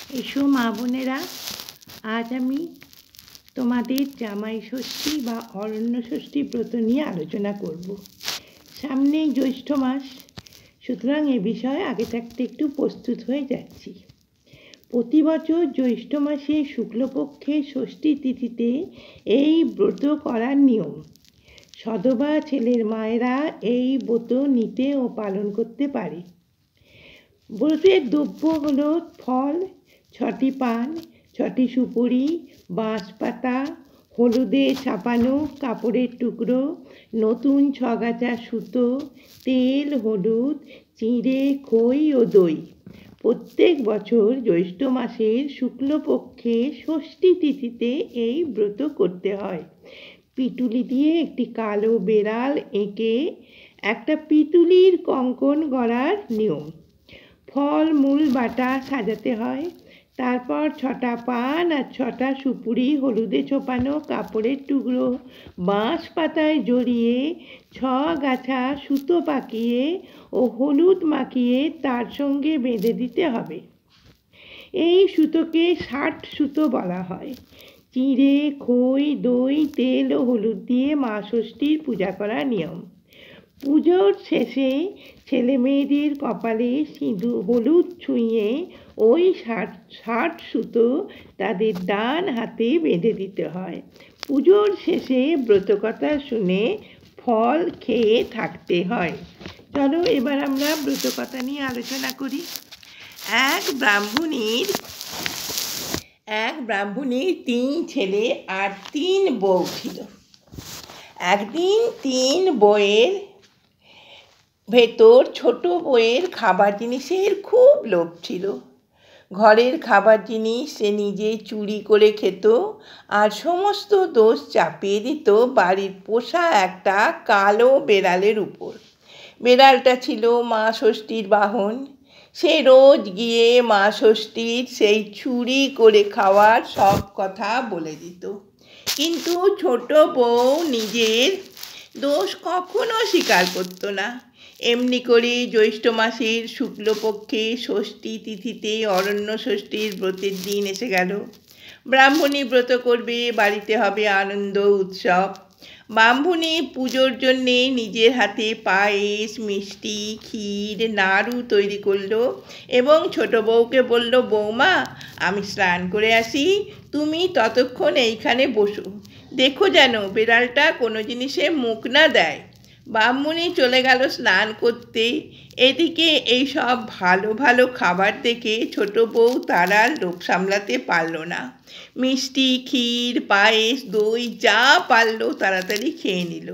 এসো মা বোনেরা, আজ আমি তোমাদের জামাই ষষ্ঠী বা অরণ্য ষষ্ঠী ব্রত নিয়ে আলোচনা করব। সামনেই জ্যৈষ্ঠ মাস, সুতরাং এ বিষয়ে আগে থাকতে একটু প্রস্তুত হয়ে যাচ্ছি। প্রতি বছর জ্যৈষ্ঠ মাসে শুক্লপক্ষের ষষ্ঠী তিথিতে এই ব্রত করার নিয়ম। সধবা ছেলের মায়েরা এই ব্রত নিতে ও পালন করতে পারে। ব্রতের দ্রব্য হলো ফল, 6টি পান, 6টি সুপুরি, বাঁশ পাতা, হলুদে ছাপানো কাপড়ের টুকরো, নতুন 6 গাছা সুতো, তেল, হলুদ, চিঁড়ে, খই ও দই। প্রত্যেক বছর জ্যৈষ্ঠ মাসের শুক্লপক্ষে ষষ্ঠী তিথিতে এই ব্রত করতে হয়। পিটুলি দিয়ে একটি কালো বেড়াল এঁকে একটা পিতুলির কঙ্কন গড়ার নিয়ম। ফল মূল বাটা সাজাতে হয়। তারপর 6টা পান আর 6টা সুপুরি হলুদে ছোপানো কাপড়ের টুকরো বাঁশ পাতায় জড়িয়ে 6 গাছা সুতো পাকিয়ে ও হলুদ মাখিয়ে তার সঙ্গে বেঁধে দিতে হবে। এই সুতোকে 60 সুতো বলা হয়। চিঁড়ে, খই, দই, তেল ও হলুদ দিয়ে মা ষষ্ঠীর পূজা করার নিয়ম। পুজোর শেষে ছেলে মেয়েদের কপালে সিঁদুর হলুদ ছুঁয়ে ওই 60 সুতো তাদের ডান হাতে বেঁধে দিতে হয়। পুজোর শেষে ব্রতকথা শুনে ফল খেয়ে থাকতে হয়। চলো এবার আমরা ব্রতকথা নিয়ে আলোচনা করি। এক ব্রাহ্মণীর 3 ছেলে আর 3 বউ ছিল। একদিন 3 বউয়ের ভেতর ছোট বউয়ের খাবার জিনিসের খুব লোভ ছিল। ঘরের খাবার জিনিস সে নিজে চুরি করে খেত আর সমস্ত দোষ চাপিয়ে দিত বাড়ির পোষা একটা কালো বেড়ালের উপর। বেড়ালটা ছিল মা ষষ্ঠীর বাহন। সে রোজ গিয়ে মা ষষ্ঠীর সেই চুরি করে খাওয়ার সব কথা বলে দিত। কিন্তু ছোট বউ নিজের দোষ কখনো স্বীকার করত না। এমনি করে জ্যৈষ্ঠ মাসের শুক্লপক্ষে ষষ্ঠী তিথিতে অরণ্য ষষ্ঠীর ব্রতের দিন এসে গেল। ব্রাহ্মণী ব্রত করবে, বাড়িতে হবে আনন্দ উৎসব। ব্রাহ্মণী পুজোর জন্যে নিজের হাতে পায়েস, মিষ্টি, ক্ষীর, নাড়ু তৈরি করলো এবং ছোট বউকে বলল, বৌমা আমি স্নান করে আসি, তুমি ততক্ষণ এইখানে বসো, দেখো যেন বেড়ালটা কোনো জিনিসে মুখ না দেয়। ব্রাহ্মণী চলে গেল স্নান করতে। এদিকে এই সব ভালো ভালো খাবার দেখে ছোট বউ তার আর লোভ সামলাতে পারল না। মিষ্টি, ক্ষীর, পায়েস, দই যা পারল তাড়াতাড়ি খেয়ে নিল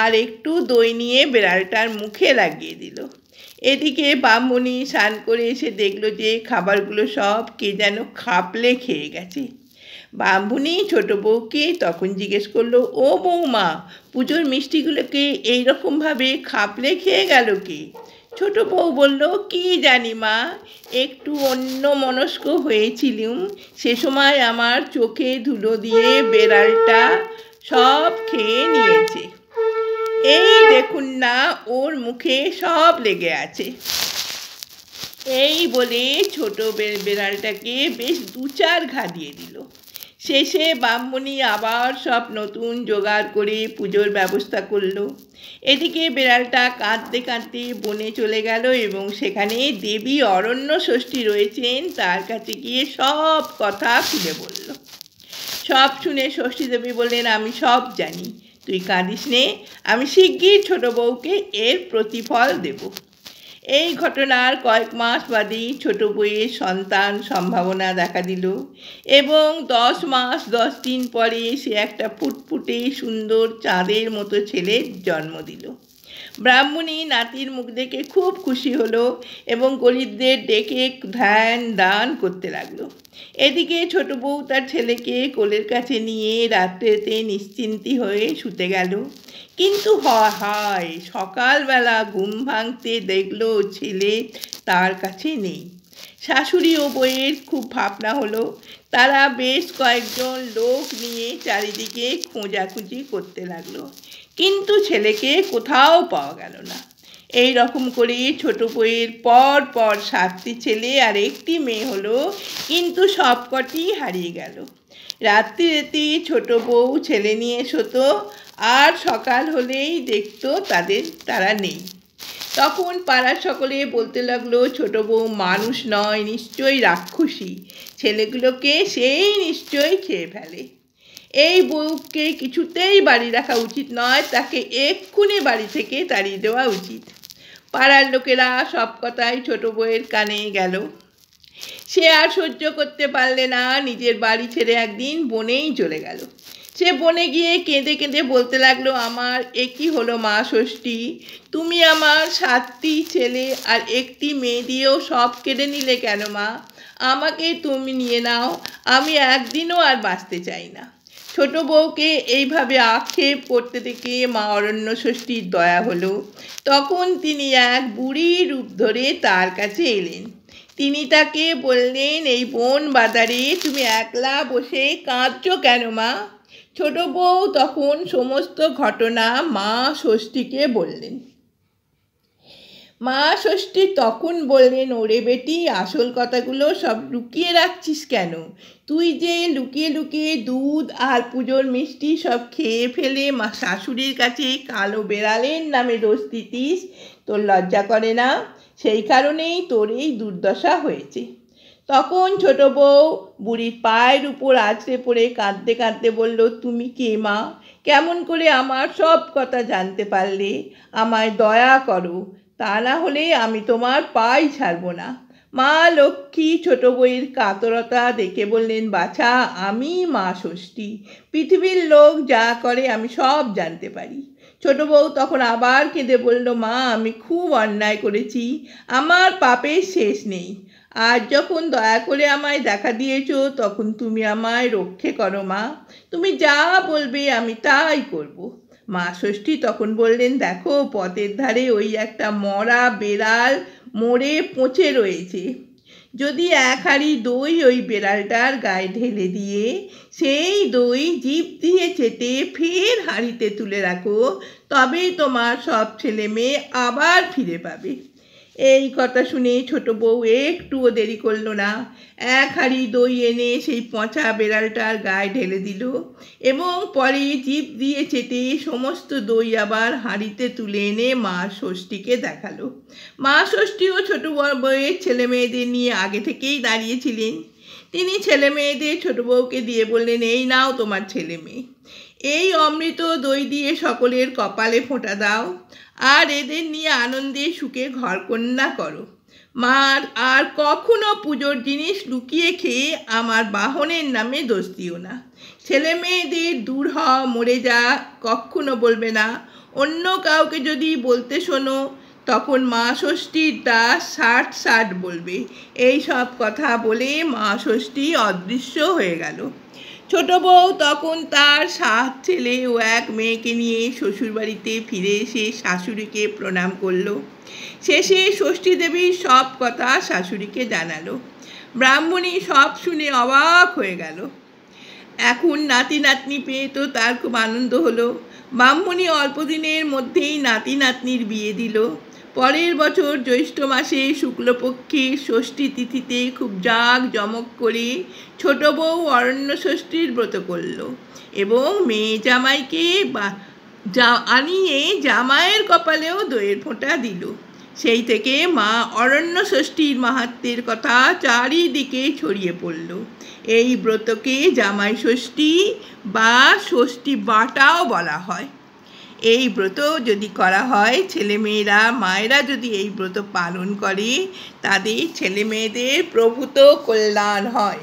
আর একটু দই নিয়ে বেড়ালটার মুখে লাগিয়ে দিল। এদিকে ব্রাহ্মণী স্নান করে এসে দেখলো যে খাবারগুলো সব কে যেন খাপলে খেয়ে গেছে। ব্রাহ্মণী ছোট বউকে তখন জিজ্ঞেস করলো, ও বৌমা, পুজোর মিষ্টিগুলোকে এইরকমভাবে খাপলে খেয়ে গেল কে? ছোট বউ বলল, কি জানি মা, একটু অন্যমনস্ক হয়েছিলুম, সে সময় আমার চোখে ধুলো দিয়ে বেড়ালটা সব খেয়ে নিয়েছে। এই দেখুন না, ওর মুখে সব লেগে আছে। এই বলে ছোট বেড়ালটাকে বেশ 2-4 ঘা দিয়ে দিল। শেষে ব্রাহ্মণী আবার সব নতুন জোগাড় করে পুজোর ব্যবস্থা করলো। এদিকে বেড়ালটা কাঁদতে কাঁদতে বনে চলে গেল এবং সেখানে দেবী অরণ্য ষষ্ঠী রয়েছেন তার কাছে গিয়ে সব কথা খুলে বলল। সব শুনে ষষ্ঠী দেবী বললেন, আমি সব জানি, তুই কাঁদিস নে, আমি শিগগির ছোট বউকে এর প্রতিফল দেব। এই ঘটনার কয়েক মাস বাদেই ছোট বউয়ের সন্তান সম্ভাবনা দেখা দিল এবং 10 মাস 10 দিন পরে সে একটা ফুটফুটে সুন্দর চাঁদের মতো ছেলের জন্ম দিল। ব্রাহ্মণী নাতির মুখ দেখে খুব খুশি হলো এবং গরিবদের ডেকে ধ্যান দান করতে লাগলো। এদিকে ছোট বউ তার ছেলেকে কোলের কাছে নিয়ে রাত্রেতে নিশ্চিন্তি হয়ে শুতে গেল। কিন্তু হায়, সকালবেলা ঘুম ভাঙতে দেখলো ছেলে তার কাছে নেই। শাশুড়ি ও বউয়ের খুব ভাবনা হলো। তারা বেশ কয়েকজন লোক নিয়ে চারিদিকে খোঁজাখুঁজি করতে লাগলো, কিন্তু ছেলেকে কোথাও পাওয়া গেল না। এই রকম করে ছোট বউয়ের পর পর 7টি ছেলে আর একটি মেয়ে হলো, কিন্তু সবকটি হারিয়ে গেল। রাত্রিতে ছোট বউ ছেলে নিয়ে শোতো, আর সকাল হলেই দেখতো তারা নেই। তখন পাড়ার সকলে বলতে লাগলো, ছোট বউ মানুষ নয়, নিশ্চয়ই রাক্ষসী, ছেলেগুলোকে সেই নিশ্চয়ই খেয়ে ফেলে। এই বউকে কিছুতেই বাড়ি রাখা উচিত নয়, তাকে এক্ষুনি বাড়ি থেকে তাড়িয়ে দেওয়া উচিত। পাড়ার লোকেরা সব কথাই ছোট বউয়ের কানে গেল। সে আর সহ্য করতে পারলে না, নিজের বাড়ি ছেড়ে একদিন বনেই চলে গেল। সে বনে গিয়ে কেঁদে কেঁদে বলতে লাগলো, আমার একই হলো মা ষষ্ঠী, তুমি আমার 7টি ছেলে আর একটি মেয়ে দিয়েও সব কেড়ে নিলে কেন মা? আমাকে তুমি নিয়ে নাও, আমি একদিনও আর বাঁচতে চাই না। ছোট বউকে এইভাবে আক্ষেপ করতে দেখে মা অরণ্য ষষ্ঠীর দয়া হলো। তখন তিনি এক বুড়ি রূপ ধরে তার কাছে এলেন। তিনি তাকে বললেন, এই বন বাজারে তুমি একলা বসে কাঁদছো কেন মা? ছোট বউ তখন সমস্ত ঘটনা মা ষষ্ঠীকে বললেন। মা ষষ্ঠী তখন বললেন, ওরে বেটি, আসল কথাগুলো সব লুকিয়ে রাখছিস কেন? তুই যে লুকিয়ে লুকিয়ে দুধ আর পুজোর মিষ্টি সব খেয়ে ফেলে মা শাশুড়ির কাছে কালো বেড়ালের নামে দোষ দিতিস, তোর লজ্জা করে না? সেই কারণেই তোর এই দুর্দশা হয়েছে। তখন ছোট বউ বুড়ির পায়ের উপর আছড়ে পড়ে কাঁদতে কাঁদতে বলল, তুমি কে মা? কেমন করে আমার সব কথা জানতে পারলে? আমায় দয়া করো, তা না হলে আমি তোমার পাই ছাড়ব না। মা লক্ষ্মী ছোট বউয়ের কাতরতা দেখে বললেন, বাছা, আমি মা ষষ্ঠী, পৃথিবীর লোক যা করে আমি সব জানতে পারি। ছোট বউ তখন আবার কেঁদে বলল, মা, আমি খুব অন্যায় করেছি, আমার পাপের শেষ নেই। আজ যখন দয়া করে আমায় দেখা দিয়েছ, তখন তুমি আমায় রক্ষে করো মা, তুমি যা বলবে আমি তাই করব। মা ষষ্ঠী তখন বললেন, দেখো, পথের ধারে ওই একটা মরা বেড়াল মরে পচে রয়েছে। যদি 1 হাঁড়ি দই ওই বেড়ালটার গায়ে ঢেলে দিয়ে সেই দই জিভ দিয়ে চেটে ফের হাঁড়িতে তুলে রাখো, তবেই তোমার সব ছেলে মেয়ে আবার ফিরে পাবে। এই কথা শুনে ছোট বউ একটুও দেরি করলো না, 1 হাঁড়ি দই এনে সেই পচা বেড়ালটার গায়ে ঢেলে দিল এবং পরে জিভ দিয়ে চেটে সমস্ত দই আবার হাঁড়িতে তুলে এনে মা ষষ্ঠীকে দেখালো। মা ষষ্ঠীও ছোট বউয়ের ছেলে মেয়েদের নিয়ে আগে থেকেই দাঁড়িয়েছিলেন। তিনি ছেলে মেয়েদের ছোট বউকে দিয়ে বললেন, এই নাও তোমার ছেলে মেয়ে, এই অমৃত দই দিয়ে সকলের কপালে ফোঁটা দাও, আর এদের নিয়ে আনন্দে সুখে ঘরকন্যা করো। মার আর কখনো পুজোর জিনিস লুকিয়ে খেয়ে আমার বাহনের নামে দোষ দিও না। ছেলে মেয়েদের দূর হ, মরে যা কখনো বলবে না। অন্য কাউকে যদি বলতে শোনো, তখন মা ষষ্ঠীর দাস 60 বলবে। এই সব কথা বলে মা ষষ্ঠী অদৃশ্য হয়ে গেল। ছোট বউ তখন তার 7 ছেলে ও 1 মেয়েকে নিয়ে শ্বশুরবাড়িতে ফিরে এসে শাশুড়িকে প্রণাম করলো। শেষে ষষ্ঠী দেবীর সব কথা শাশুড়িকে জানালো। ব্রাহ্মণী সব শুনে অবাক হয়ে গেল। এখন নাতি নাতনি পেয়ে তো তার খুব আনন্দ হলো। ব্রাহ্মণী অল্প দিনের মধ্যেই নাতি নাতনির বিয়ে দিল। পরের বছর জ্যৈষ্ঠ মাসে শুক্লপক্ষের ষষ্ঠী তিথিতে খুব জাঁকজমক করে ছোট বউ অরণ্য ষষ্ঠীর ব্রত করল এবং মেয়ে জামাইকে আনিয়ে জামাইয়ের কপালেও দইয়ের ফোঁটা দিল। সেই থেকে মা অরণ্য ষষ্ঠীর মাহাত্ম্যের কথা চারিদিকে ছড়িয়ে পড়ল। এই ব্রতকে জামাই ষষ্ঠী বা ষষ্ঠী বাটাও বলা হয়। এই ব্রত যদি করা হয়, ছেলেমেয়েরা মায়েরা যদি এই ব্রত পালন করে, তাদের ছেলেমেয়েদের প্রভূত কল্যাণ হয়।